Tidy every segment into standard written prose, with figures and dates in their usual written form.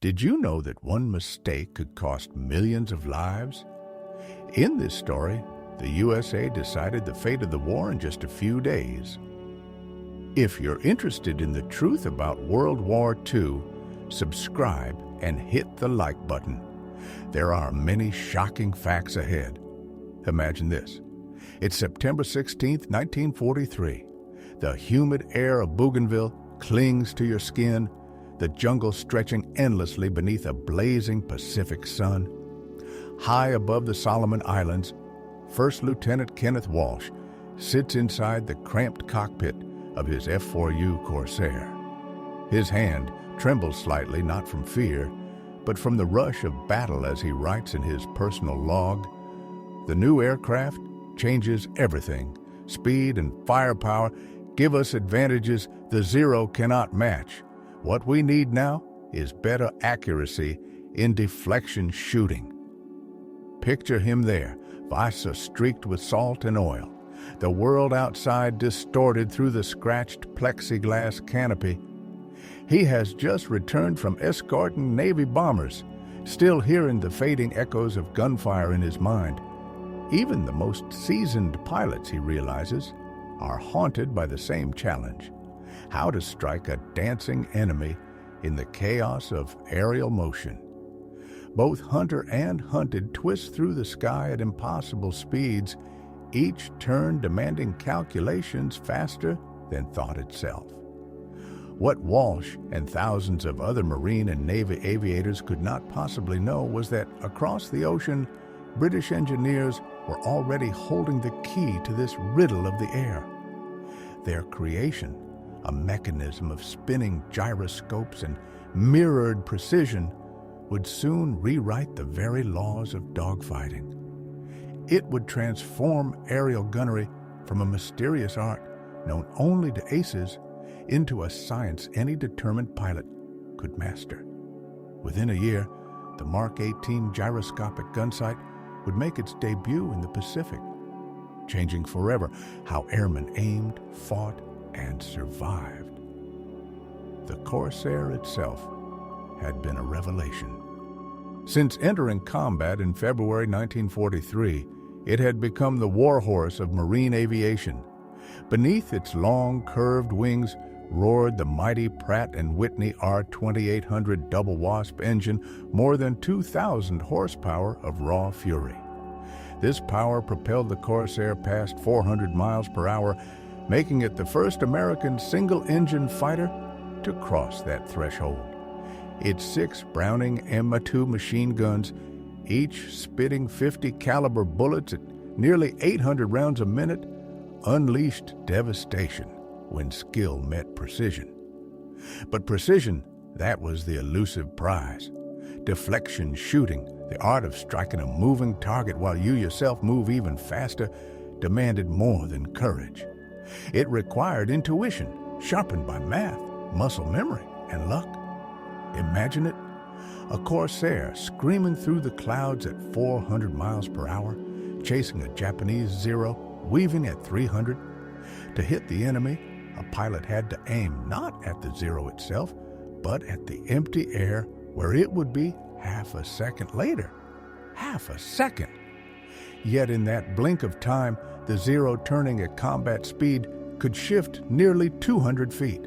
Did you know that one mistake could cost millions of lives? In this story, the USA decided the fate of the war in just a few days. If you're interested in the truth about World War II, subscribe and hit the like button. There are many shocking facts ahead. Imagine this. It's September 16, 1943. The humid air of Bougainville clings to your skin, the jungle stretching endlessly beneath a blazing Pacific sun. High above the Solomon Islands, First Lieutenant Kenneth Walsh sits inside the cramped cockpit of his F4U Corsair. His hand trembles slightly, not from fear, but from the rush of battle as he writes in his personal log. The new aircraft changes everything. Speed and firepower give us advantages the Zero cannot match. What we need now is better accuracy in deflection shooting. Picture him there, visor streaked with salt and oil, the world outside distorted through the scratched plexiglass canopy. He has just returned from escorting Navy bombers, still hearing the fading echoes of gunfire in his mind. Even the most seasoned pilots, he realizes, are haunted by the same challenge: how to strike a dancing enemy in the chaos of aerial motion. Both hunter and hunted twist through the sky at impossible speeds, each turn demanding calculations faster than thought itself. What Walsh and thousands of other Marine and Navy aviators could not possibly know was that across the ocean, British engineers were already holding the key to this riddle of the air. Their creation, a mechanism of spinning gyroscopes and mirrored precision, would soon rewrite the very laws of dogfighting. It would transform aerial gunnery from a mysterious art known only to aces into a science any determined pilot could master. Within a year, the Mark 18 gyroscopic Gunsight would make its debut in the Pacific, changing forever how airmen aimed, fought, and survived. The Corsair itself had been a revelation. Since entering combat in February 1943, it had become the warhorse of marine aviation. Beneath its long, curved wings roared the mighty Pratt & Whitney R-2800 double wasp engine, more than 2,000 horsepower of raw fury. This power propelled the Corsair past 400 miles per hour, making it the first American single-engine fighter to cross that threshold. Its 6 Browning M2 machine guns, each spitting 50 caliber bullets at nearly 800 rounds a minute, unleashed devastation when skill met precision. But precision, that was the elusive prize. Deflection shooting, the art of striking a moving target while you yourself move even faster, demanded more than courage. It required intuition, sharpened by math, muscle memory, and luck. Imagine it, a Corsair screaming through the clouds at 400 miles per hour, chasing a Japanese Zero, weaving at 300. To hit the enemy, a pilot had to aim not at the Zero itself, but at the empty air where it would be half a second later. Half a second! Yet in that blink of time, the Zero turning at combat speed could shift nearly 200 feet.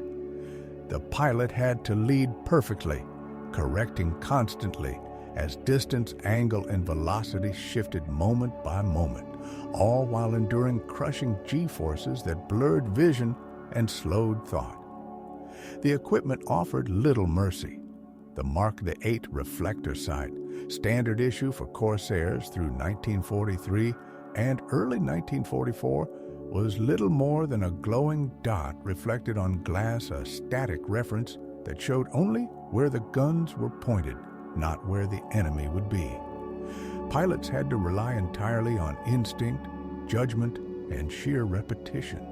The pilot had to lead perfectly, correcting constantly as distance, angle, and velocity shifted moment by moment, all while enduring crushing G-forces that blurred vision and slowed thought. The equipment offered little mercy. The Mark 8 reflector sight, standard issue for Corsairs through 1943 and early 1944, was little more than a glowing dot reflected on glass, a static reference that showed only where the guns were pointed, not where the enemy would be. Pilots had to rely entirely on instinct, judgment, and sheer repetition.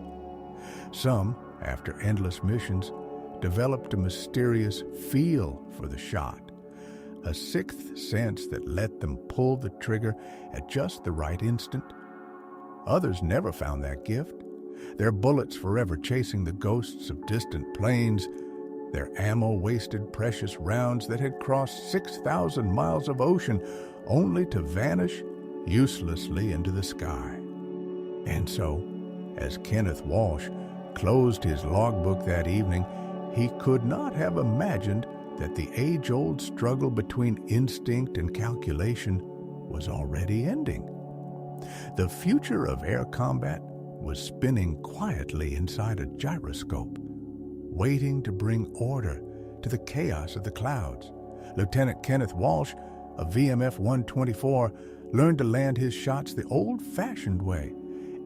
Some, after endless missions, developed a mysterious feel for the shot, a sixth sense that let them pull the trigger at just the right instant. Others never found that gift, their bullets forever chasing the ghosts of distant planes, Their ammo wasted precious rounds that had crossed 6,000 miles of ocean only to vanish uselessly into the sky. And so, as Kenneth Walsh closed his logbook that evening, he could not have imagined that the age-old struggle between instinct and calculation was already ending. The future of air combat was spinning quietly inside a gyroscope, waiting to bring order to the chaos of the clouds. Lieutenant Kenneth Walsh, a VMF 124, learned to land his shots the old-fashioned way,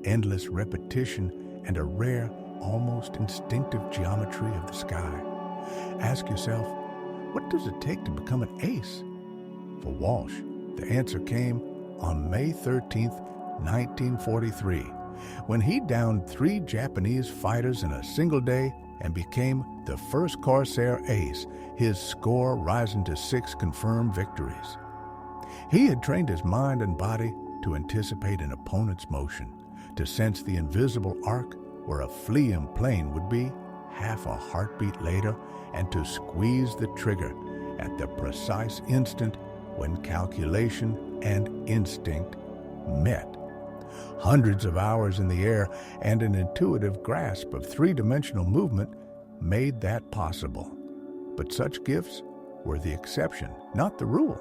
endless repetition and a rare, almost instinctive geometry of the sky. Ask yourself, what does it take to become an ace? For Walsh, the answer came on May 13, 1943, when he downed 3 Japanese fighters in a single day and became the first Corsair ace, his score rising to 6 confirmed victories. He had trained his mind and body to anticipate an opponent's motion, to sense the invisible arc where a fleeing plane would be half a heartbeat later, and to squeeze the trigger at the precise instant when calculation and instinct met. Hundreds of hours in the air and an intuitive grasp of 3-dimensional movement made that possible. But such gifts were the exception, not the rule.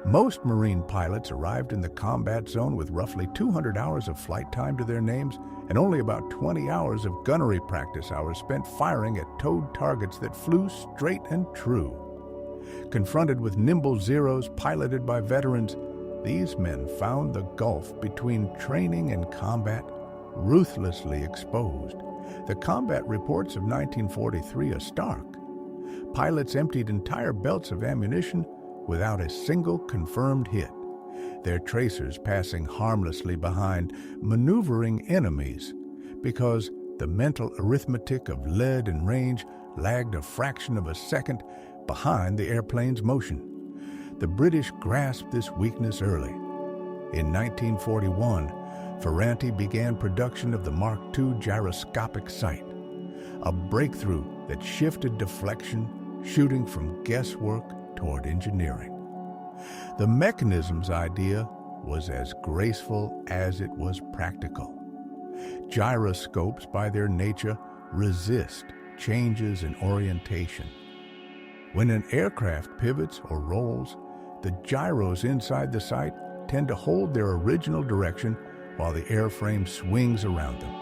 Most Marine pilots arrived in the combat zone with roughly 200 hours of flight time to their names and only about 20 hours of gunnery practice hours spent firing at towed targets that flew straight and true. Confronted with nimble Zeros piloted by veterans, these men found the gulf between training and combat ruthlessly exposed. The combat reports of 1943 are stark. Pilots emptied entire belts of ammunition without a single confirmed hit, their tracers passing harmlessly behind maneuvering enemies because the mental arithmetic of lead and range lagged a fraction of a second behind the airplane's motion. The British grasped this weakness early. In 1941, Ferranti began production of the Mark II gyroscopic sight, a breakthrough that shifted deflection, shooting from guesswork toward engineering. The mechanism's idea was as graceful as it was practical. Gyroscopes, by their nature, resist changes in orientation. When an aircraft pivots or rolls, the gyros inside the sight tend to hold their original direction while the airframe swings around them.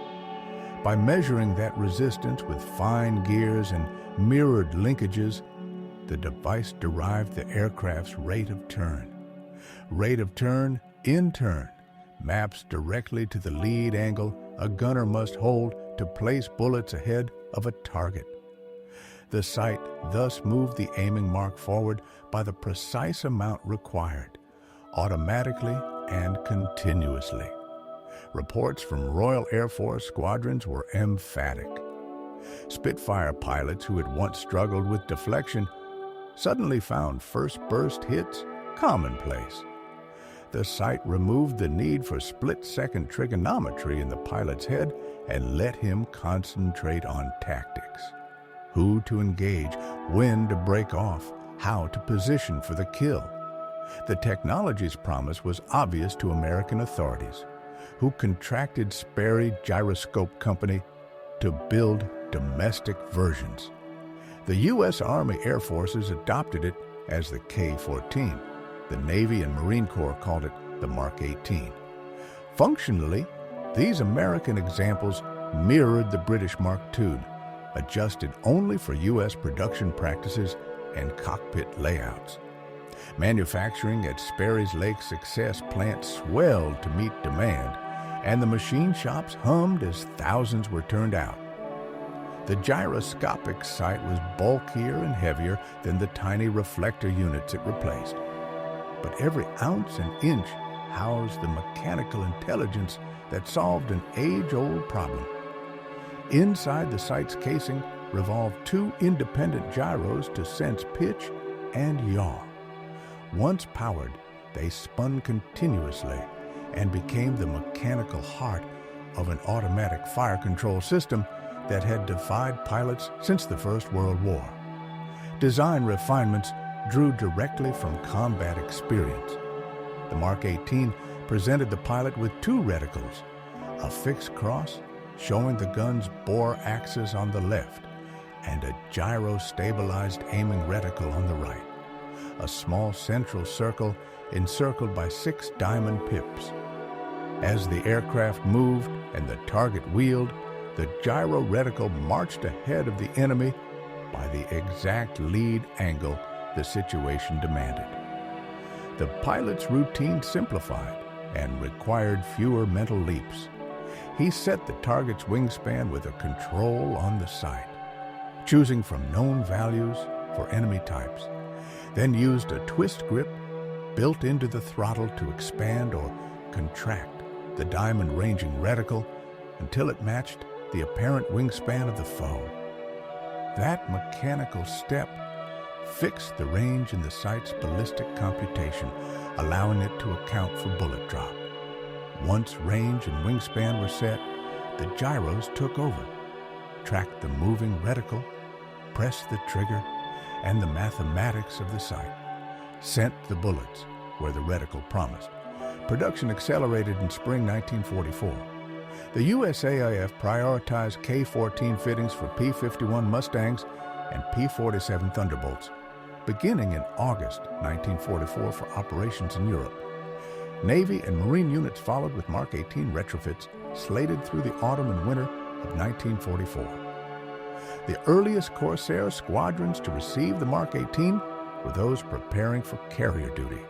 By measuring that resistance with fine gears and mirrored linkages, the device derived the aircraft's rate of turn. Rate of turn, in turn, maps directly to the lead angle a gunner must hold to place bullets ahead of a target. The sight thus moved the aiming mark forward by the precise amount required, automatically and continuously. Reports from Royal Air Force squadrons were emphatic. Spitfire pilots who had once struggled with deflection suddenly found first burst hits commonplace. The sight removed the need for split-second trigonometry in the pilot's head and let him concentrate on tactics. Who to engage, when to break off, how to position for the kill. The technology's promise was obvious to American authorities, who contracted Sperry Gyroscope Company to build domestic versions. The U.S. Army Air Forces adopted it as the K-14. The Navy and Marine Corps called it the Mark 18. Functionally, these American examples mirrored the British Mark II, adjusted only for U.S. production practices and cockpit layouts. Manufacturing at Sperry's Lake Success plant swelled to meet demand, and the machine shops hummed as thousands were turned out. The gyroscopic sight was bulkier and heavier than the tiny reflector units it replaced. But every ounce and inch housed the mechanical intelligence that solved an age-old problem. Inside the sight's casing revolved 2 independent gyros to sense pitch and yaw. Once powered, they spun continuously and became the mechanical heart of an automatic fire control system that had defied pilots since the First World War. Design refinements drew directly from combat experience. The Mark 18 presented the pilot with two reticles, a fixed cross showing the gun's bore axis on the left and a gyro-stabilized aiming reticle on the right, a small central circle encircled by 6 diamond pips. As the aircraft moved and the target wheeled, the gyro reticle marched ahead of the enemy by the exact lead angle the situation demanded. The pilot's routine simplified and required fewer mental leaps. He set the target's wingspan with a control on the sight, choosing from known values for enemy types, then used a twist grip built into the throttle to expand or contract the diamond ranging reticle until it matched the apparent wingspan of the foe. That mechanical step fixed the range in the sight's ballistic computation, allowing it to account for bullet drop. Once range and wingspan were set, the gyros took over, tracked the moving reticle, pressed the trigger, and the mathematics of the sight sent the bullets where the reticle promised. Production accelerated in spring 1944. The USAIF prioritized K-14 fittings for P-51 Mustangs and P-47 Thunderbolts, beginning in August 1944 for operations in Europe. Navy and Marine units followed with Mark 18 retrofits slated through the autumn and winter of 1944. The earliest Corsair squadrons to receive the Mark 18 were those preparing for carrier duty.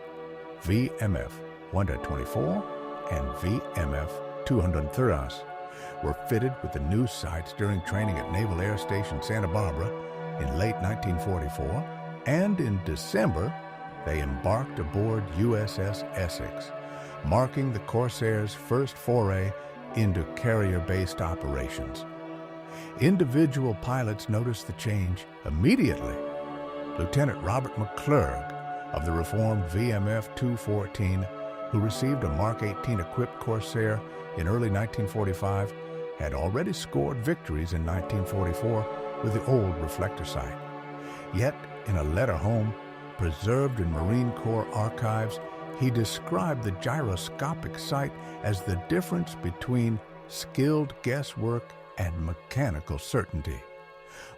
VMF 124 and VMF 230 were fitted with the new sights during training at Naval Air Station Santa Barbara in late 1944, and in December they embarked aboard USS Essex, marking the Corsair's first foray into carrier-based operations. Individual pilots noticed the change immediately. Lieutenant Robert McClurg of the reformed VMF 214, who received a Mark 18 equipped Corsair in early 1945, had already scored victories in 1944 with the old reflector sight. Yet, in a letter home, preserved in Marine Corps archives, he described the gyroscopic sight as the difference between skilled guesswork and mechanical certainty.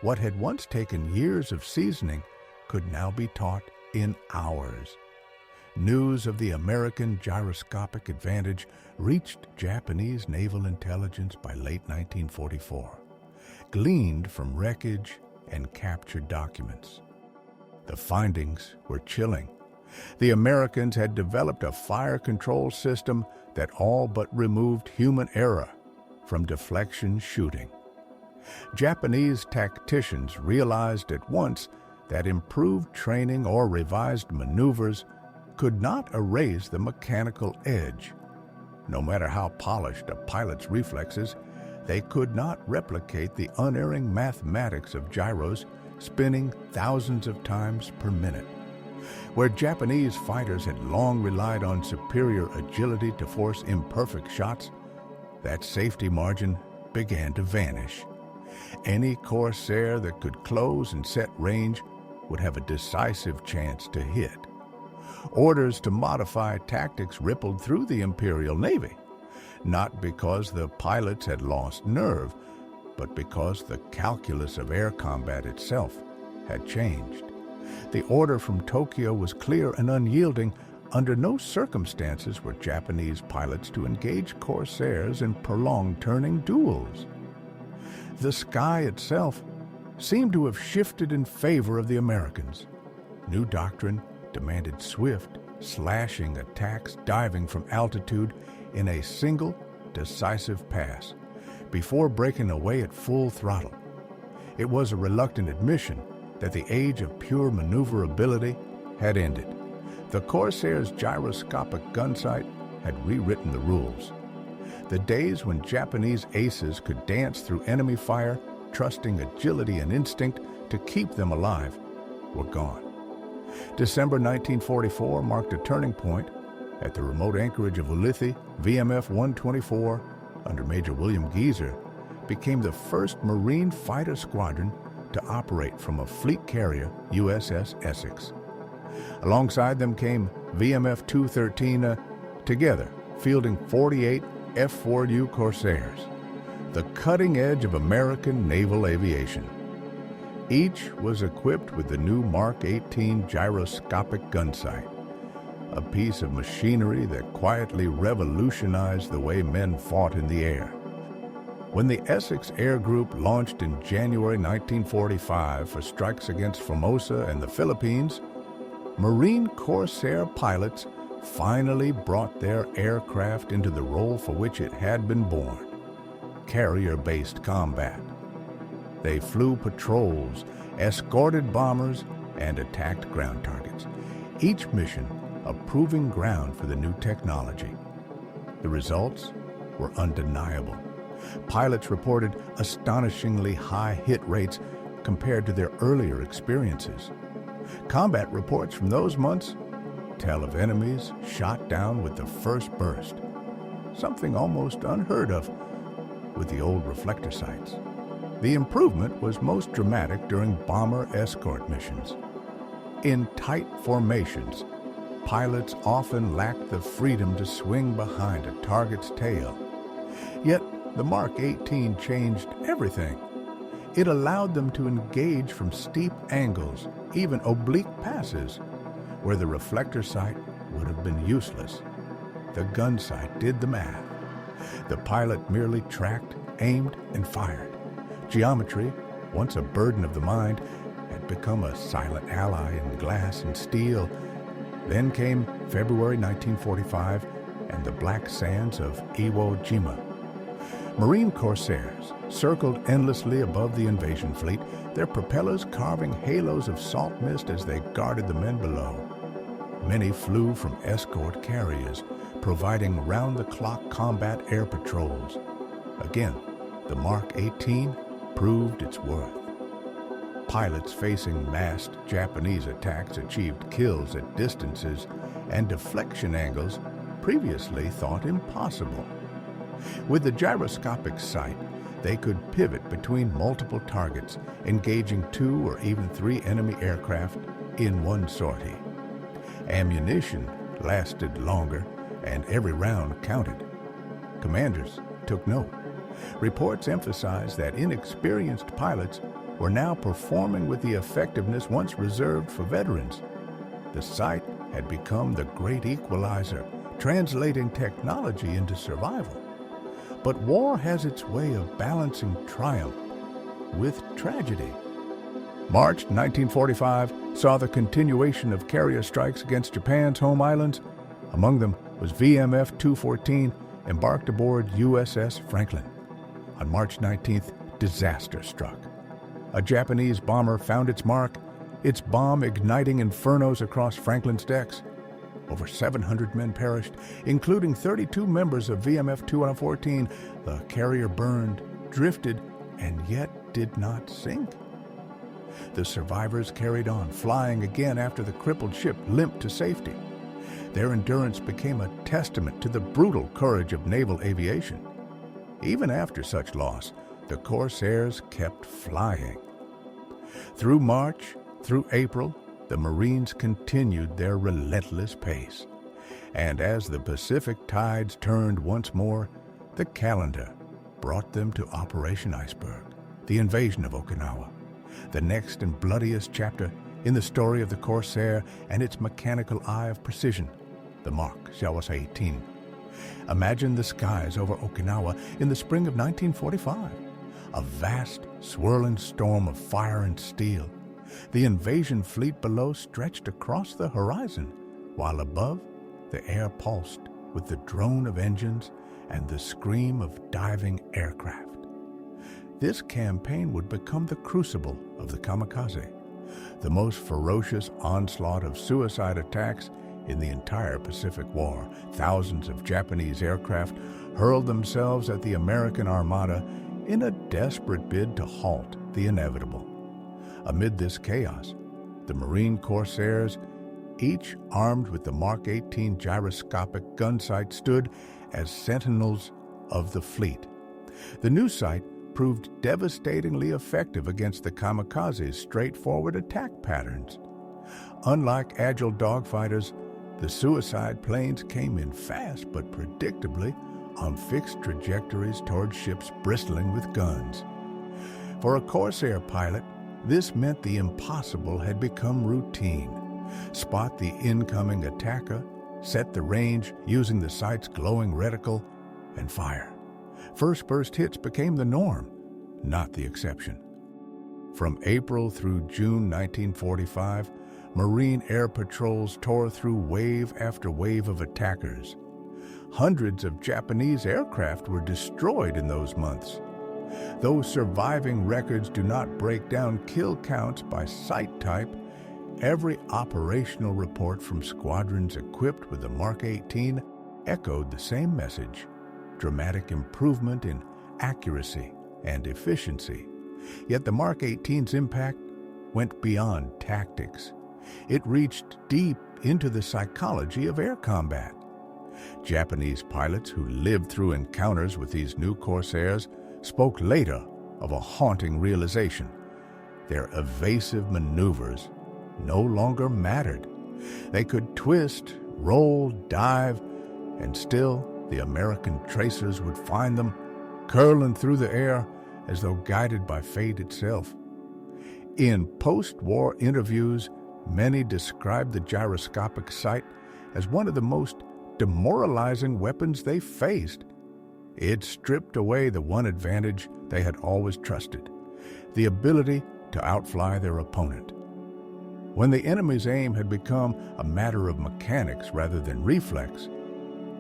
What had once taken years of seasoning could now be taught in hours. News of the American gyroscopic advantage reached Japanese naval intelligence by late 1944, gleaned from wreckage and captured documents. The findings were chilling. The Americans had developed a fire control system that all but removed human error from deflection shooting. Japanese tacticians realized at once that improved training or revised maneuvers could not erase the mechanical edge. No matter how polished a pilot's reflexes, they could not replicate the unerring mathematics of gyros spinning thousands of times per minute. Where Japanese fighters had long relied on superior agility to force imperfect shots, that safety margin began to vanish. Any Corsair that could close and set range would have a decisive chance to hit. Orders to modify tactics rippled through the Imperial Navy, not because the pilots had lost nerve, but because the calculus of air combat itself had changed. The order from Tokyo was clear and unyielding. Under no circumstances were Japanese pilots to engage Corsairs in prolonged turning duels. The sky itself seemed to have shifted in favor of the Americans. New doctrine demanded swift, slashing attacks diving from altitude in a single, decisive pass, before breaking away at full throttle. It was a reluctant admission that the age of pure maneuverability had ended. The Corsair's gyroscopic gunsight had rewritten the rules. The days when Japanese aces could dance through enemy fire, trusting agility and instinct to keep them alive, were gone. December 1944 marked a turning point. At the remote anchorage of Ulithi, VMF 124, under Major William Geezer, became the first Marine fighter squadron to operate from a fleet carrier, USS Essex. Alongside them came VMF 213, together fielding 48 F4U Corsairs, the cutting edge of American naval aviation. Each was equipped with the new Mark 18 gyroscopic gunsight, a piece of machinery that quietly revolutionized the way men fought in the air. When the Essex Air Group launched in January 1945 for strikes against Formosa and the Philippines, Marine Corsair pilots finally brought their aircraft into the role for which it had been born: carrier-based combat. They flew patrols, escorted bombers, and attacked ground targets, each mission a proving ground for the new technology. The results were undeniable. Pilots reported astonishingly high hit rates compared to their earlier experiences. Combat reports from those months tell of enemies shot down with the first burst, something almost unheard of with the old reflector sights. The improvement was most dramatic during bomber escort missions. In tight formations, pilots often lacked the freedom to swing behind a target's tail. Yet, the Mark 18 changed everything. It allowed them to engage from steep angles, even oblique passes, where the reflector sight would have been useless. The gun sight did the math. The pilot merely tracked, aimed, and fired. Geometry, once a burden of the mind, had become a silent ally in glass and steel. Then came February 1945 and the black sands of Iwo Jima. Marine Corsairs circled endlessly above the invasion fleet, their propellers carving halos of salt mist as they guarded the men below. Many flew from escort carriers, providing round-the-clock combat air patrols. Again, the Mark 18 proved its worth. Pilots facing massed Japanese attacks achieved kills at distances and deflection angles previously thought impossible. With the gyroscopic sight, they could pivot between multiple targets, engaging 2 or even 3 enemy aircraft in one sortie. Ammunition lasted longer, and every round counted. Commanders took note. Reports emphasized that inexperienced pilots were now performing with the effectiveness once reserved for veterans. The sight had become the great equalizer, translating technology into survival. But war has its way of balancing triumph with tragedy. March 1945 saw the continuation of carrier strikes against Japan's home islands. Among them was VMF 214, embarked aboard USS Franklin. On March 19th, disaster struck. A Japanese bomber found its mark, its bomb igniting infernos across Franklin's decks. Over 700 men perished, including 32 members of VMF 214. The carrier burned, drifted, and yet did not sink. The survivors carried on, flying again after the crippled ship limped to safety. Their endurance became a testament to the brutal courage of naval aviation. Even after such loss, the Corsairs kept flying. Through March, through April, the Marines continued their relentless pace. And as the Pacific tides turned once more, the calendar brought them to Operation Iceberg, the invasion of Okinawa, the next and bloodiest chapter in the story of the Corsair and its mechanical eye of precision, the Mark, shall we say, 18. Imagine the skies over Okinawa in the spring of 1945, a vast, swirling storm of fire and steel. The invasion fleet below stretched across the horizon, while above, the air pulsed with the drone of engines and the scream of diving aircraft. This campaign would become the crucible of the kamikaze, the most ferocious onslaught of suicide attacks in the entire Pacific War. Thousands of Japanese aircraft hurled themselves at the American Armada in a desperate bid to halt the inevitable. Amid this chaos, the Marine Corsairs, each armed with the Mark 18 gyroscopic gun sight, stood as sentinels of the fleet. The new sight proved devastatingly effective against the kamikaze's straightforward attack patterns. Unlike agile dogfighters, the suicide planes came in fast but predictably on fixed trajectories toward ships bristling with guns. For a Corsair pilot, this meant the impossible had become routine. Spot the incoming attacker, set the range using the sight's glowing reticle, and fire. First burst hits became the norm, not the exception. From April through June 1945, Marine air patrols tore through wave after wave of attackers. Hundreds of Japanese aircraft were destroyed in those months. Though surviving records do not break down kill counts by site type, every operational report from squadrons equipped with the Mark 18 echoed the same message: dramatic improvement in accuracy and efficiency. Yet the Mark 18's impact went beyond tactics. It reached deep into the psychology of air combat. Japanese pilots who lived through encounters with these new Corsairs spoke later of a haunting realization. Their evasive maneuvers no longer mattered. They could twist, roll, dive, and still the American tracers would find them curling through the air as though guided by fate itself. In post-war interviews, many described the gyroscopic sight as one of the most demoralizing weapons they faced. It stripped away the one advantage they had always trusted: the ability to outfly their opponent. When the enemy's aim had become a matter of mechanics rather than reflex,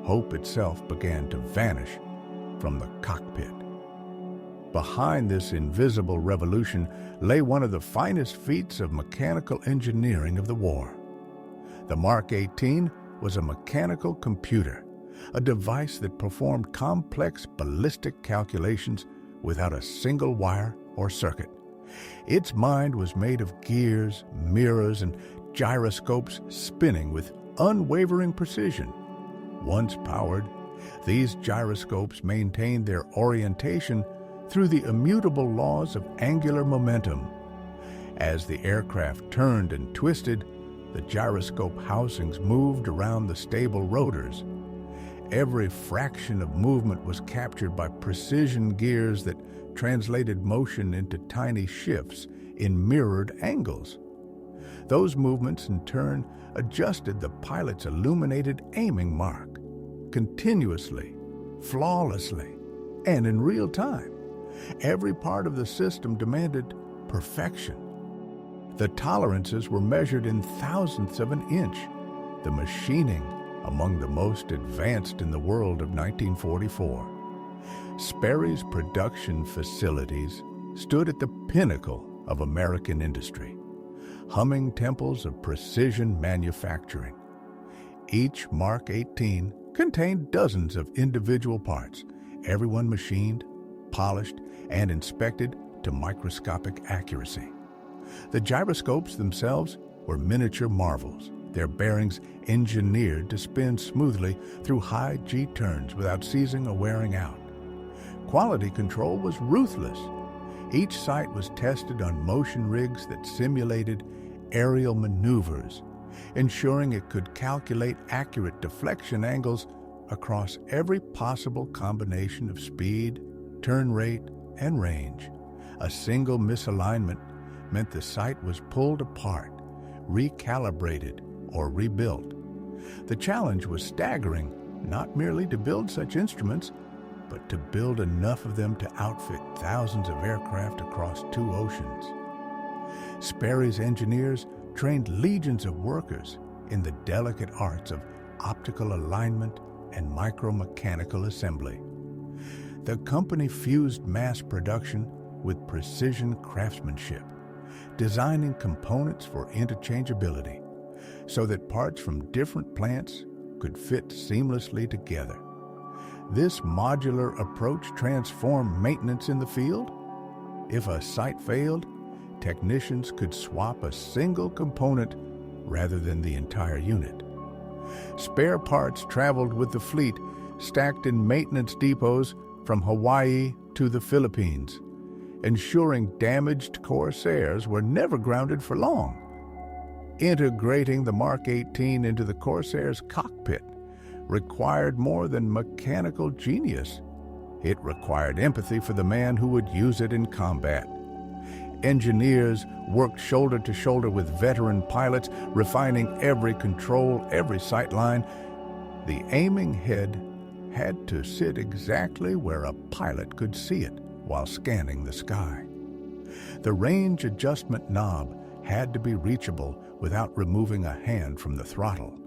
hope itself began to vanish from the cockpit. Behind this invisible revolution lay one of the finest feats of mechanical engineering of the war. The Mark 18 was a mechanical computer, a device that performed complex ballistic calculations without a single wire or circuit. Its mind was made of gears, mirrors, and gyroscopes spinning with unwavering precision. Once powered, these gyroscopes maintained their orientation through the immutable laws of angular momentum. As the aircraft turned and twisted, the gyroscope housings moved around the stable rotors. Every fraction of movement was captured by precision gears that translated motion into tiny shifts in mirrored angles. Those movements, in turn, adjusted the pilot's illuminated aiming mark, continuously, flawlessly, and in real time. Every part of the system demanded perfection. The tolerances were measured in thousandths of an inch, the machining among the most advanced in the world of 1944. Sperry's production facilities stood at the pinnacle of American industry, humming temples of precision manufacturing. Each Mark 18 contained dozens of individual parts, everyone machined, polished, and inspected to microscopic accuracy. The gyroscopes themselves were miniature marvels, their bearings engineered to spin smoothly through high G-turns without seizing or wearing out. Quality control was ruthless. Each site was tested on motion rigs that simulated aerial maneuvers, ensuring it could calculate accurate deflection angles across every possible combination of speed, turn rate, and range. A single misalignment meant the site was pulled apart, recalibrated, or rebuilt. The challenge was staggering, not merely to build such instruments, but to build enough of them to outfit thousands of aircraft across 2 oceans. Sperry's engineers trained legions of workers in the delicate arts of optical alignment and micromechanical assembly. The company fused mass production with precision craftsmanship, designing components for interchangeability so that parts from different plants could fit seamlessly together. This modular approach transformed maintenance in the field. If a site failed, technicians could swap a single component rather than the entire unit. Spare parts traveled with the fleet, stacked in maintenance depots from Hawaii to the Philippines, ensuring damaged Corsairs were never grounded for long. Integrating the Mark 18 into the Corsair's cockpit required more than mechanical genius. It required empathy for the man who would use it in combat. Engineers worked shoulder to shoulder with veteran pilots, refining every control, every sightline. The aiming head had to sit exactly where a pilot could see it while scanning the sky. The range adjustment knob had to be reachable without removing a hand from the throttle.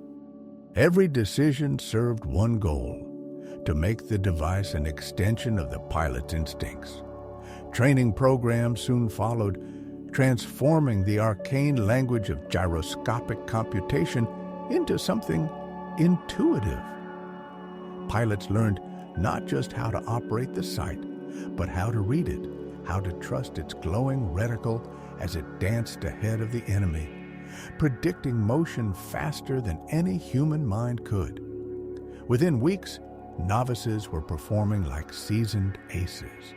Every decision served one goal: to make the device an extension of the pilot's instincts. Training programs soon followed, transforming the arcane language of gyroscopic computation into something intuitive. Pilots learned not just how to operate the sight, but how to read it, how to trust its glowing reticle as it danced ahead of the enemy, predicting motion faster than any human mind could. Within weeks, novices were performing like seasoned aces.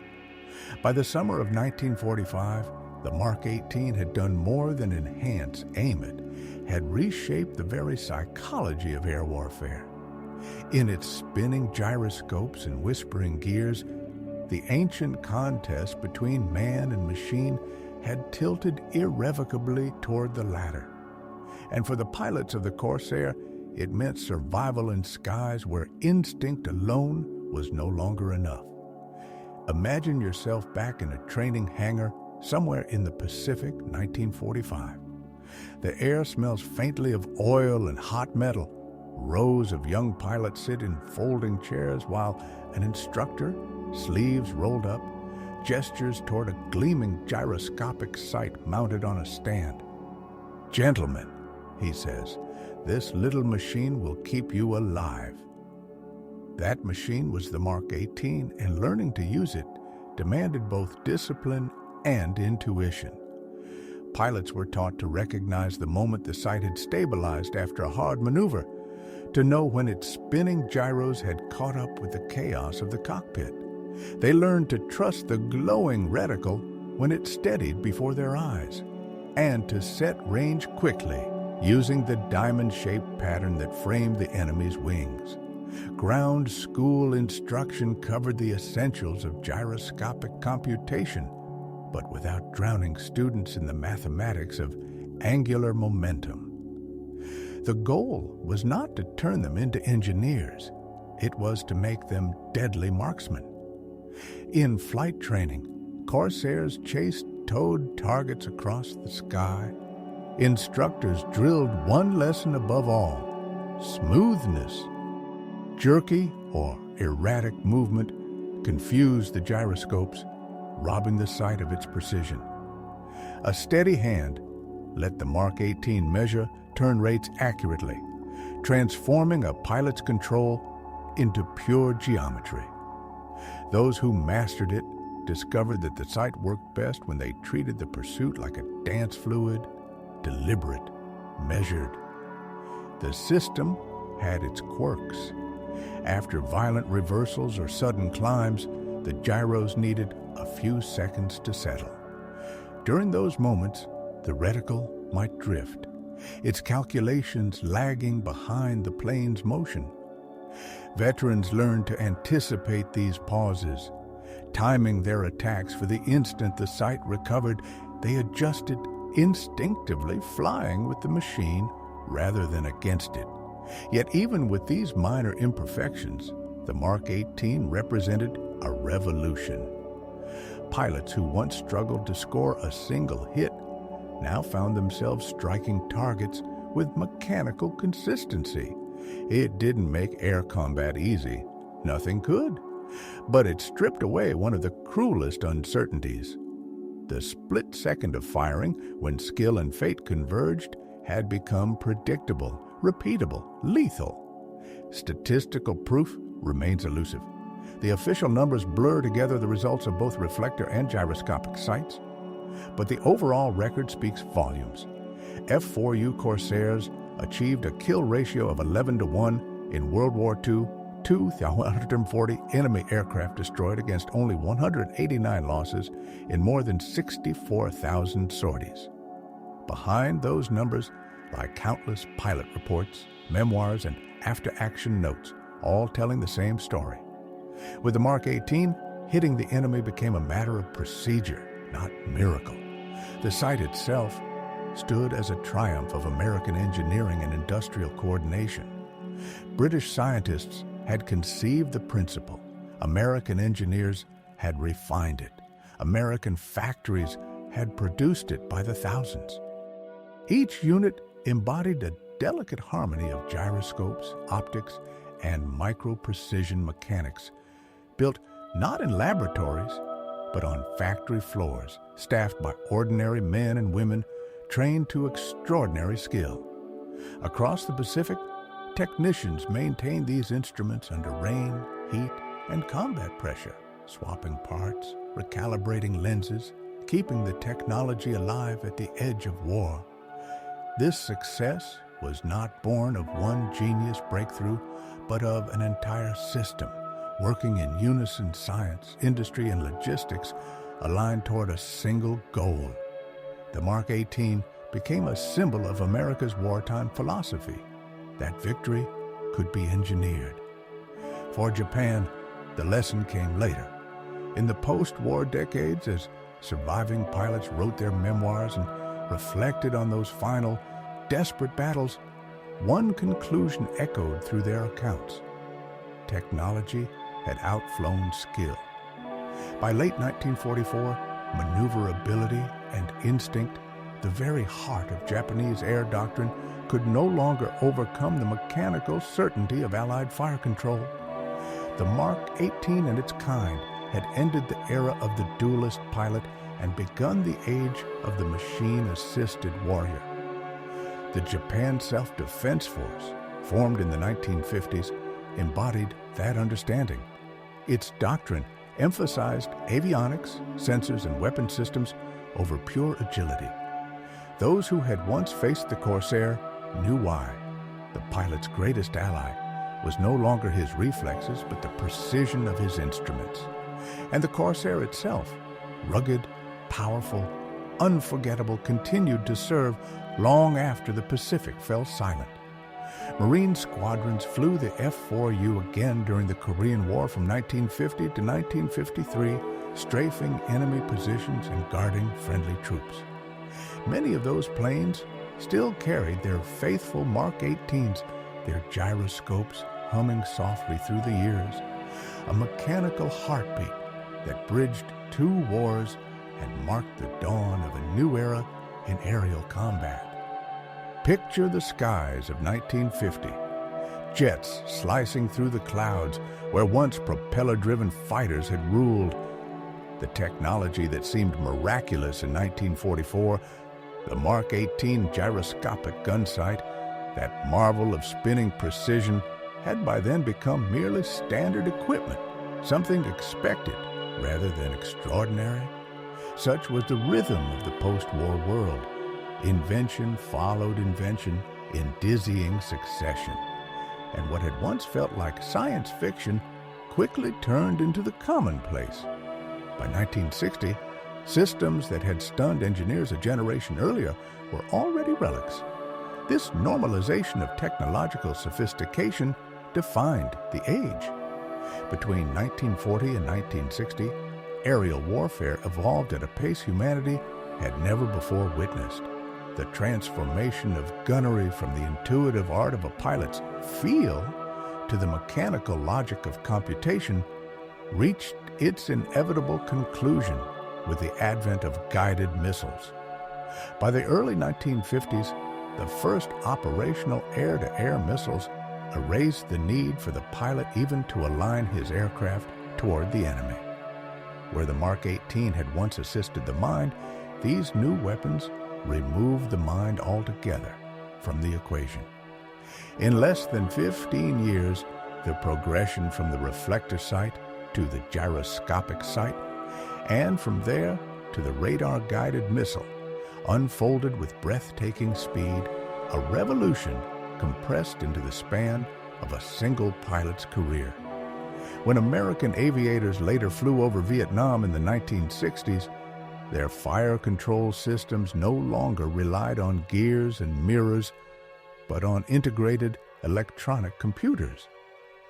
By the summer of 1945, the Mark 18 had done more than enhance aim it, had reshaped the very psychology of air warfare. In its spinning gyroscopes and whispering gears, the ancient contest between man and machine had tilted irrevocably toward the latter. And for the pilots of the Corsair, it meant survival in skies where instinct alone was no longer enough. Imagine yourself back in a training hangar somewhere in the Pacific, 1945. The air smells faintly of oil and hot metal. Rows of young pilots sit in folding chairs while an instructor, sleeves rolled up, gestures toward a gleaming gyroscopic sight mounted on a stand. "Gentlemen," he says, "this little machine will keep you alive." That machine was the Mark 18, and learning to use it demanded both discipline and intuition. Pilots were taught to recognize the moment the sight had stabilized after a hard maneuver, to know when its spinning gyros had caught up with the chaos of the cockpit. They learned to trust the glowing reticle when it steadied before their eyes, and to set range quickly using the diamond-shaped pattern that framed the enemy's wings. Ground school instruction covered the essentials of gyroscopic computation, but without drowning students in the mathematics of angular momentum. The goal was not to turn them into engineers. It was to make them deadly marksmen. In flight training, Corsairs chased towed targets across the sky. Instructors drilled one lesson above all: smoothness. Jerky or erratic movement confused the gyroscopes, robbing the sight of its precision. A steady hand let the Mark 18 measure turn rates accurately, transforming a pilot's control into pure geometry. Those who mastered it discovered that the sight worked best when they treated the pursuit like a dance fluid, deliberate, measured. The system had its quirks. After violent reversals or sudden climbs, the gyros needed a few seconds to settle. During those moments, the reticle might drift, its calculations lagging behind the plane's motion. Veterans learned to anticipate these pauses. Timing their attacks for the instant the sight recovered, they adjusted instinctively, flying with the machine rather than against it. Yet even with these minor imperfections, the Mark 18 represented a revolution. Pilots who once struggled to score a single hit now found themselves striking targets with mechanical consistency. It didn't make air combat easy. Nothing could. But it stripped away one of the cruelest uncertainties. The split second of firing, when skill and fate converged, had become predictable, repeatable, lethal. Statistical proof remains elusive. The official numbers blur together the results of both reflector and gyroscopic sights, but the overall record speaks volumes. F4U Corsairs achieved a kill ratio of 11-1 in World War II, 240 enemy aircraft destroyed against only 189 losses in more than 64,000 sorties. Behind those numbers lie countless pilot reports, memoirs, and after-action notes, all telling the same story. With the Mark 18, hitting the enemy became a matter of procedure, not miracle. The sight itself stood as a triumph of American engineering and industrial coordination. British scientists had conceived the principle. American engineers had refined it. American factories had produced it by the thousands. Each unit embodied a delicate harmony of gyroscopes, optics, and micro-precision mechanics, built not in laboratories, but on factory floors, staffed by ordinary men and women trained to extraordinary skill. Across the Pacific, technicians maintained these instruments under rain, heat, and combat pressure, swapping parts, recalibrating lenses, keeping the technology alive at the edge of war. This success was not born of one genius breakthrough, but of an entire system, working in unison, science, industry, and logistics, aligned toward a single goal. The Mark 18 became a symbol of America's wartime philosophy, that victory could be engineered. For Japan, the lesson came later. In the post-war decades, as surviving pilots wrote their memoirs and reflected on those final, desperate battles, one conclusion echoed through their accounts. Technology had outflown skill. By late 1944, maneuverability and instinct, the very heart of Japanese air doctrine, could no longer overcome the mechanical certainty of Allied fire control. The Mark 18 and its kind had ended the era of the duelist pilot and begun the age of the machine-assisted warrior. The Japan Self-Defense Force, formed in the 1950s, embodied that understanding. Its doctrine emphasized avionics, sensors, and weapon systems over pure agility. Those who had once faced the Corsair knew why. The pilot's greatest ally was no longer his reflexes, but the precision of his instruments. And the Corsair itself, rugged, powerful, unforgettable, continued to serve long after the Pacific fell silent. Marine squadrons flew the F4U again during the Korean War from 1950 to 1953, strafing enemy positions and guarding friendly troops. Many of those planes still carried their faithful Mark 18s, their gyroscopes humming softly through the years, a mechanical heartbeat that bridged two wars and marked the dawn of a new era in aerial combat. Picture the skies of 1950, jets slicing through the clouds where once propeller-driven fighters had ruled. The technology that seemed miraculous in 1944, the Mark 18 gyroscopic gunsight, that marvel of spinning precision, had by then become merely standard equipment, something expected rather than extraordinary. Such was the rhythm of the post-war world. Invention followed invention in dizzying succession. And what had once felt like science fiction quickly turned into the commonplace. By 1960, systems that had stunned engineers a generation earlier were already relics. This normalization of technological sophistication defined the age. Between 1940 and 1960, aerial warfare evolved at a pace humanity had never before witnessed. The transformation of gunnery from the intuitive art of a pilot's feel to the mechanical logic of computation reached its inevitable conclusion with the advent of guided missiles. By the early 1950s, the first operational air-to-air missiles erased the need for the pilot even to align his aircraft toward the enemy. Where the Mark 18 had once assisted the mind, these new weapons removed the mind altogether from the equation. In less than 15 years, the progression from the reflector sight to the gyroscopic sight, and from there to the radar-guided missile, unfolded with breathtaking speed, a revolution compressed into the span of a single pilot's career. When American aviators later flew over Vietnam in the 1960s, their fire control systems no longer relied on gears and mirrors, but on integrated electronic computers.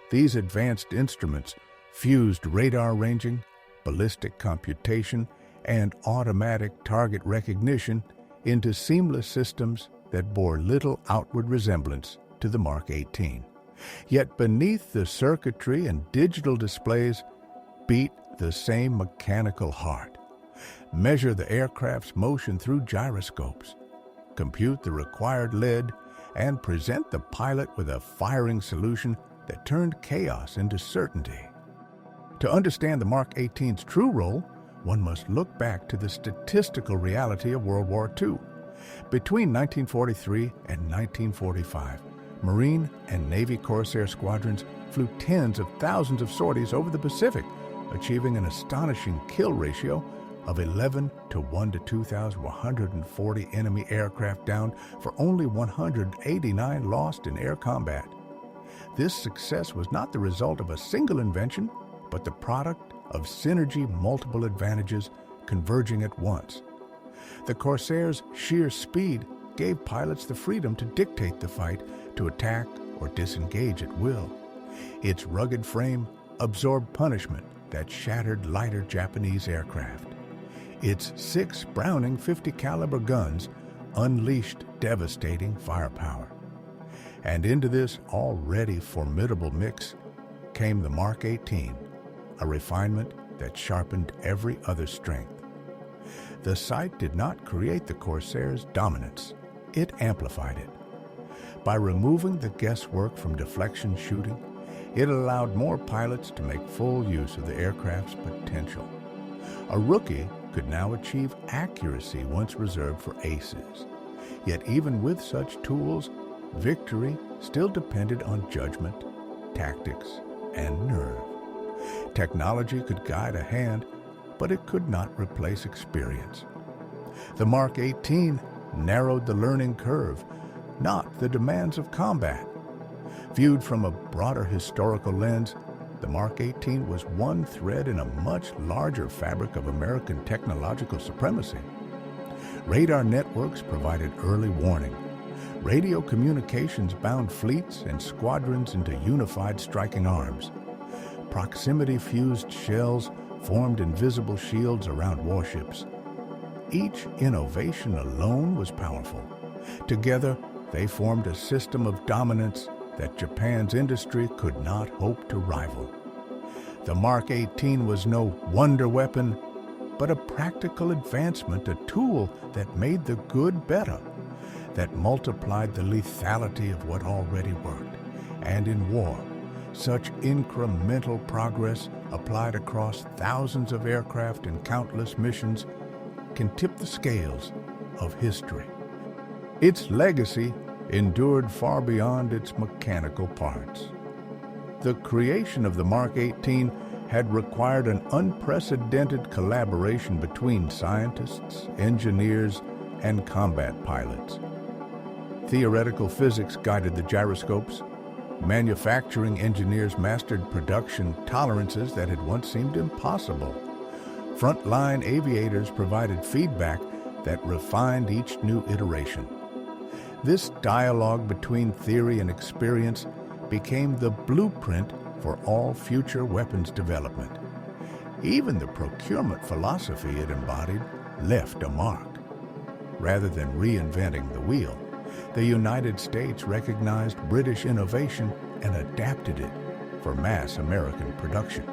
These advanced instruments fused radar ranging, ballistic computation, and automatic target recognition into seamless systems that bore little outward resemblance to the Mark 18. Yet beneath the circuitry and digital displays beat the same mechanical heart. Measure the aircraft's motion through gyroscopes, compute the required lead, and present the pilot with a firing solution that turned chaos into certainty. To understand the Mark 18's true role, one must look back to the statistical reality of World War II. Between 1943 and 1945, Marine and Navy Corsair squadrons flew tens of thousands of sorties over the Pacific, achieving an astonishing kill ratio of 11 to 1 to 2,140 enemy aircraft down for only 189 lost in air combat. This success was not the result of a single invention, but the product of synergy, multiple advantages converging at once. The Corsair's sheer speed gave pilots the freedom to dictate the fight, to attack or disengage at will. Its rugged frame absorbed punishment that shattered lighter Japanese aircraft. Its 6 Browning .50 caliber guns unleashed devastating firepower. And into this already formidable mix came the Mark 18, a refinement that sharpened every other strength. The sight did not create the Corsair's dominance, it amplified it. By removing the guesswork from deflection shooting, it allowed more pilots to make full use of the aircraft's potential. A rookie could now achieve accuracy once reserved for aces. Yet even with such tools, victory still depended on judgment, tactics, and nerve. Technology could guide a hand, but it could not replace experience. The Mark 18 narrowed the learning curve, not the demands of combat. Viewed from a broader historical lens, the Mark 18 was one thread in a much larger fabric of American technological supremacy. Radar networks provided early warning. Radio communications bound fleets and squadrons into unified striking arms. Proximity-fused shells formed invisible shields around warships. Each innovation alone was powerful. Together, they formed a system of dominance that Japan's industry could not hope to rival. The Mark 18 was no wonder weapon, but a practical advancement, a tool that made the good better, that multiplied the lethality of what already worked. And in war, such incremental progress applied across thousands of aircraft and countless missions can tip the scales of history. Its legacy endured far beyond its mechanical parts. The creation of the Mark 18 had required an unprecedented collaboration between scientists, engineers, and combat pilots. Theoretical physics guided the gyroscopes. Manufacturing engineers mastered production tolerances that had once seemed impossible. Frontline aviators provided feedback that refined each new iteration. This dialogue between theory and experience became the blueprint for all future weapons development. Even the procurement philosophy it embodied left a mark. Rather than reinventing the wheel, the United States recognized British innovation and adapted it for mass American production.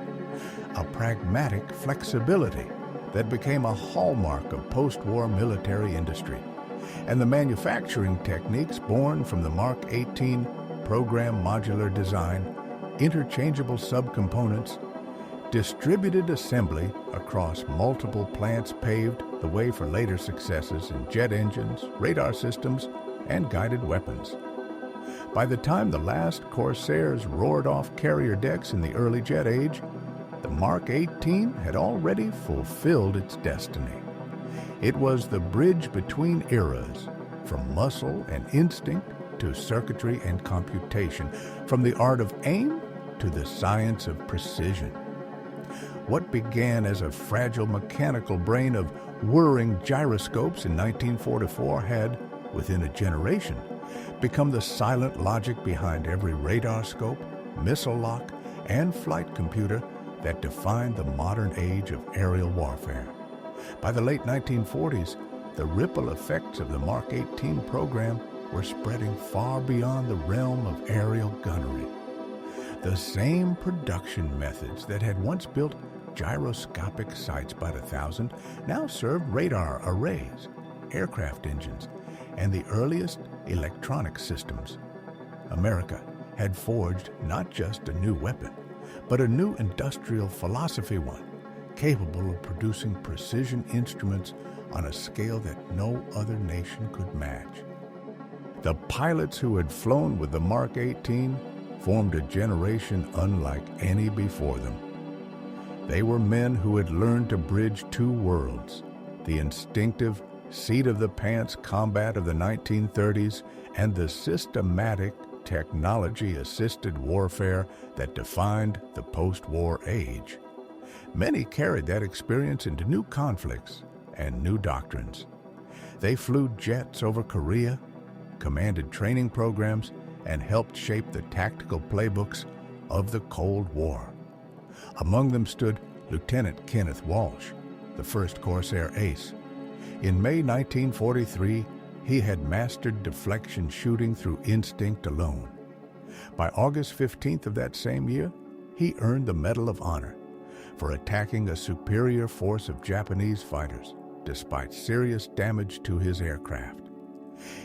A pragmatic flexibility that became a hallmark of post-war military industry. And the manufacturing techniques born from the Mark 18 program modular design, interchangeable subcomponents, distributed assembly across multiple plants paved the way for later successes in jet engines, radar systems, and guided weapons. By the time the last Corsairs roared off carrier decks in the early jet age, the Mark 18 had already fulfilled its destiny. It was the bridge between eras, from muscle and instinct to circuitry and computation, from the art of aim to the science of precision. What began as a fragile mechanical brain of whirring gyroscopes in 1944 had, within a generation, become the silent logic behind every radar scope, missile lock, and flight computer that defined the modern age of aerial warfare. By the late 1940s, the ripple effects of the Mark 18 program were spreading far beyond the realm of aerial gunnery. The same production methods that had once built gyroscopic sights by the thousand now served radar arrays, aircraft engines, and the earliest electronic systems. America had forged not just a new weapon, but a new industrial philosophy one, capable of producing precision instruments on a scale that no other nation could match. The pilots who had flown with the Mark 18 formed a generation unlike any before them. They were men who had learned to bridge two worlds, the instinctive, seat-of-the-pants combat of the 1930s and the systematic, technology-assisted warfare that defined the post-war age. Many carried that experience into new conflicts and new doctrines. They flew jets over Korea, commanded training programs, and helped shape the tactical playbooks of the Cold War. Among them stood Lieutenant Kenneth Walsh, the first Corsair ace. In May 1943, he had mastered deflection shooting through instinct alone. By August 15th of that same year, he earned the Medal of Honor for attacking a superior force of Japanese fighters, despite serious damage to his aircraft.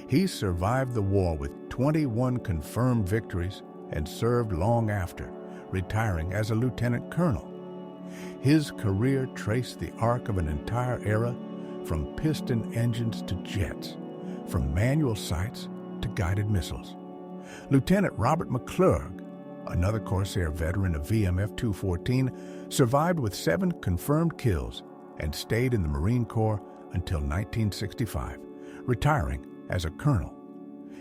He survived the war with 21 confirmed victories and served long after, retiring as a lieutenant colonel. His career traced the arc of an entire era, from piston engines to jets, from manual sights to guided missiles. Lieutenant Robert McClurg, another Corsair veteran of VMF 214, survived with 7 confirmed kills and stayed in the Marine Corps until 1965, retiring as a colonel.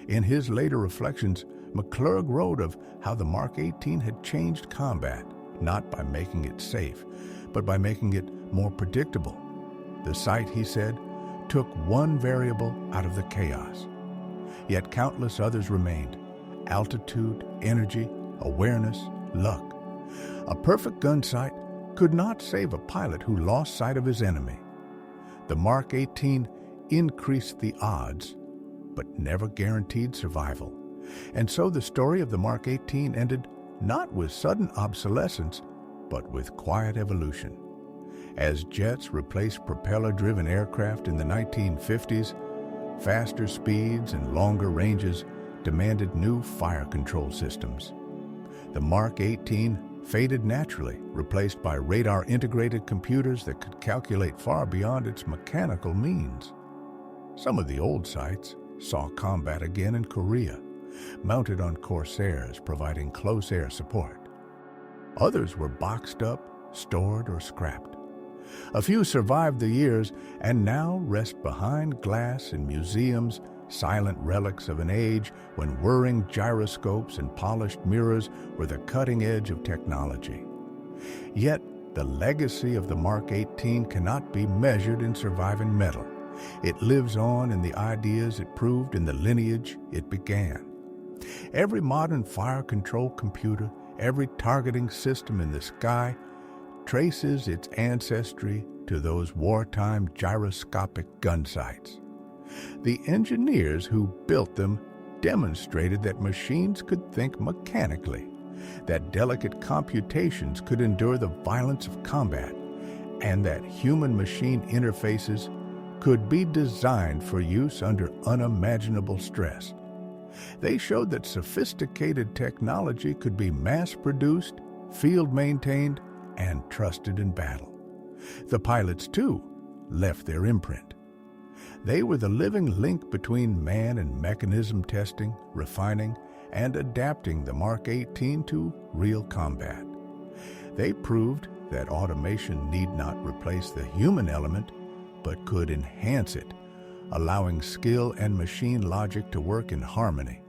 In his later reflections, McClurg wrote of how the Mark 18 had changed combat, not by making it safe, but by making it more predictable. The sight, he said, took one variable out of the chaos. Yet countless others remained: altitude, energy, awareness, luck. A perfect gun sight could not save a pilot who lost sight of his enemy. The Mark 18 increased the odds, but never guaranteed survival. And so the story of the Mark 18 ended not with sudden obsolescence, but with quiet evolution. As jets replaced propeller-driven aircraft in the 1950s, faster speeds and longer ranges demanded new fire control systems. The Mark 18 faded naturally, replaced by radar-integrated computers that could calculate far beyond its mechanical means. Some of the old sites saw combat again in Korea, mounted on Corsairs providing close air support. Others were boxed up, stored, or scrapped. A few survived the years and now rest behind glass in museums, silent relics of an age when whirring gyroscopes and polished mirrors were the cutting edge of technology. Yet, the legacy of the Mark 18 cannot be measured in surviving metal. It lives on in the ideas it proved in the lineage it began. Every modern fire control computer, every targeting system in the sky, traces its ancestry to those wartime gyroscopic gun sights. The engineers who built them demonstrated that machines could think mechanically, that delicate computations could endure the violence of combat, and that human-machine interfaces could be designed for use under unimaginable stress. They showed that sophisticated technology could be mass-produced, field-maintained, and trusted in battle. The pilots, too, left their imprint. They were the living link between man and mechanism testing, refining, and adapting the Mark 18 to real combat. They proved that automation need not replace the human element, but could enhance it, allowing skill and machine logic to work in harmony.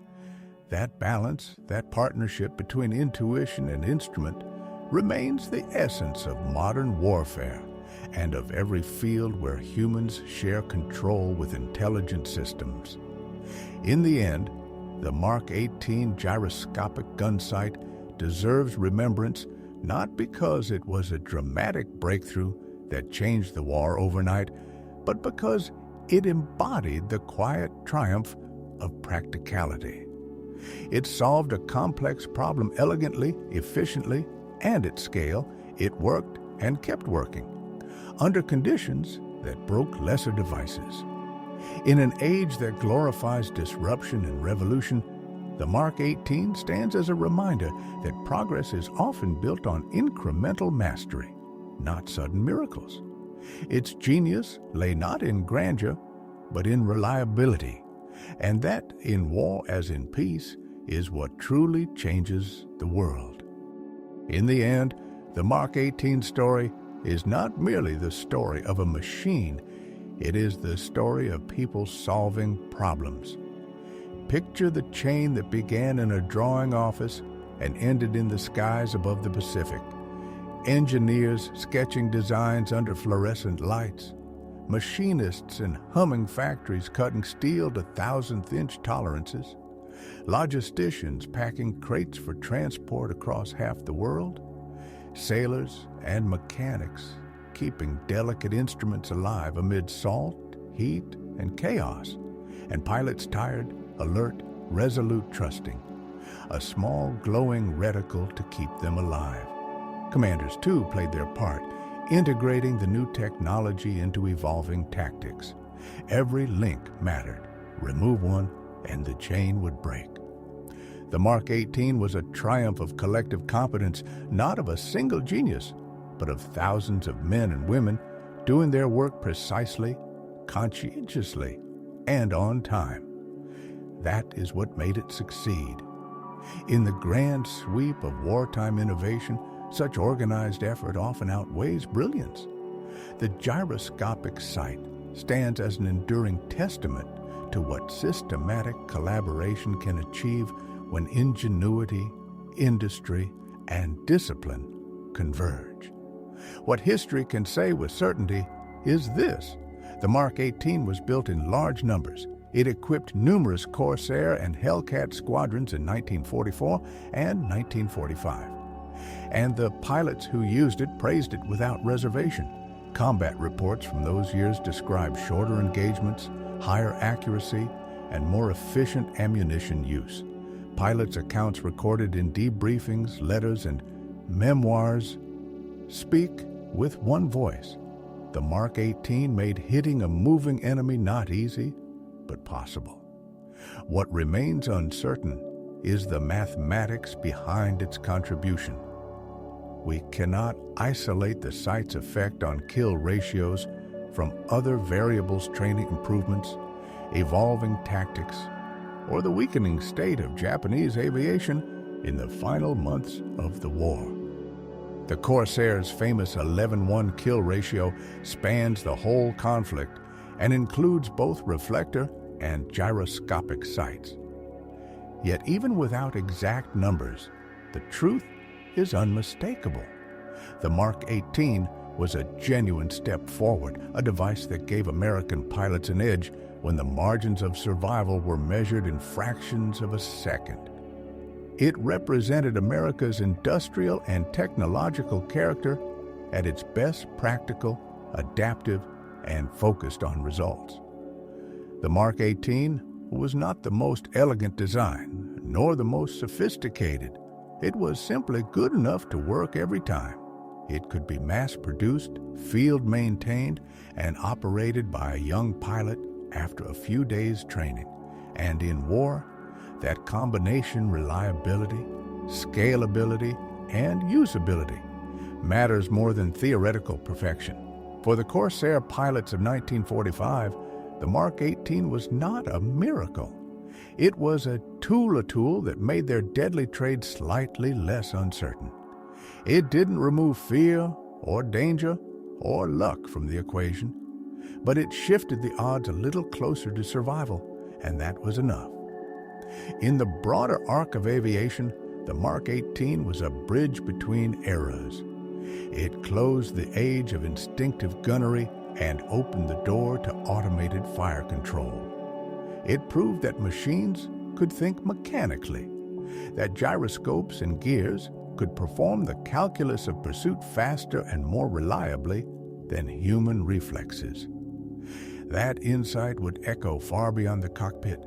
That balance, that partnership between intuition and instrument, remains the essence of modern warfare and of every field where humans share control with intelligent systems. In the end, the Mark 18 gyroscopic gunsight deserves remembrance not because it was a dramatic breakthrough that changed the war overnight, but because it embodied the quiet triumph of practicality. It solved a complex problem elegantly, efficiently, and at scale. It worked and kept working, under conditions that broke lesser devices. In an age that glorifies disruption and revolution, the Mark 18 stands as a reminder that progress is often built on incremental mastery, not sudden miracles. Its genius lay not in grandeur, but in reliability, and that, in war as in peace, is what truly changes the world. In the end, the Mark 18 story is not merely the story of a machine, it is the story of people solving problems. Picture the chain that began in a drawing office and ended in the skies above the Pacific. Engineers sketching designs under fluorescent lights. Machinists in humming factories cutting steel to thousandth-inch tolerances. Logisticians packing crates for transport across half the world. Sailors and mechanics keeping delicate instruments alive amid salt, heat, and chaos. And pilots tired, alert, resolute, trusting. A small glowing reticle to keep them alive. Commanders, too, played their part, integrating the new technology into evolving tactics. Every link mattered. Remove one, and the chain would break. The Mark 18 was a triumph of collective competence, not of a single genius, but of thousands of men and women doing their work precisely, conscientiously, and on time. That is what made it succeed. In the grand sweep of wartime innovation, such organized effort often outweighs brilliance. The gyroscopic sight stands as an enduring testament to what systematic collaboration can achieve when ingenuity, industry, and discipline converge. What history can say with certainty is this: the Mark 18 was built in large numbers. It equipped numerous Corsair and Hellcat squadrons in 1944 and 1945. And the pilots who used it praised it without reservation. Combat reports from those years describe shorter engagements, higher accuracy, and more efficient ammunition use. Pilots' accounts recorded in debriefings, letters, and memoirs speak with one voice. The Mark 18 made hitting a moving enemy not easy, but possible. What remains uncertain is the mathematics behind its contribution. We cannot isolate the sight's effect on kill ratios from other variables, training improvements, evolving tactics, or the weakening state of Japanese aviation in the final months of the war. The Corsair's famous 11-1 kill ratio spans the whole conflict and includes both reflector and gyroscopic sights. Yet even without exact numbers, the truth is unmistakable. The Mark 18 was a genuine step forward, a device that gave American pilots an edge when the margins of survival were measured in fractions of a second. It represented America's industrial and technological character at its best: practical, adaptive, and focused on results. The Mark 18 was not the most elegant design, nor the most sophisticated. It was simply good enough to work every time. It could be mass-produced, field-maintained, and operated by a young pilot after a few days' training. And in war, that combination, reliability, scalability, and usability, matters more than theoretical perfection. For the Corsair pilots of 1945, the Mark 18 was not a miracle. It was a tool that made their deadly trade slightly less uncertain. It didn't remove fear or danger or luck from the equation, but it shifted the odds a little closer to survival, and that was enough. In the broader arc of aviation, the Mark 18 was a bridge between eras. It closed the age of instinctive gunnery and opened the door to automated fire control. It proved that machines could think mechanically, that gyroscopes and gears could perform the calculus of pursuit faster and more reliably than human reflexes. That insight would echo far beyond the cockpit,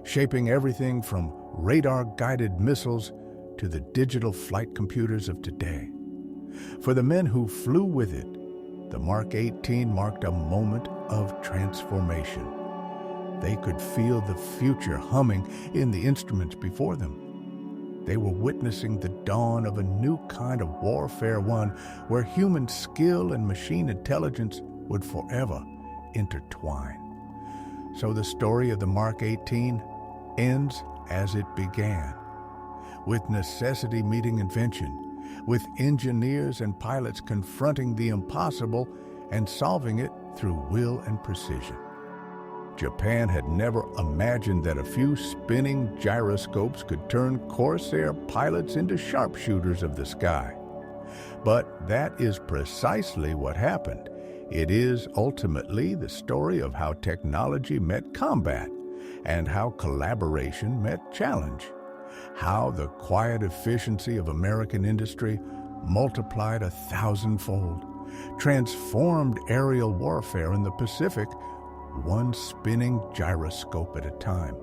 shaping everything from radar-guided missiles to the digital flight computers of today. For the men who flew with it, the Mark 18 marked a moment of transformation. They could feel the future humming in the instruments before them. They were witnessing the dawn of a new kind of warfare, one where human skill and machine intelligence would forever intertwine. So the story of the Mark 18 ends as it began, with necessity meeting invention, with engineers and pilots confronting the impossible and solving it through will and precision. Japan had never imagined that a few spinning gyroscopes could turn Corsair pilots into sharpshooters of the sky. But that is precisely what happened. It is ultimately the story of how technology met combat and how collaboration met challenge. How the quiet efficiency of American industry multiplied 1,000-fold, transformed aerial warfare in the Pacific, one spinning gyroscope at a time.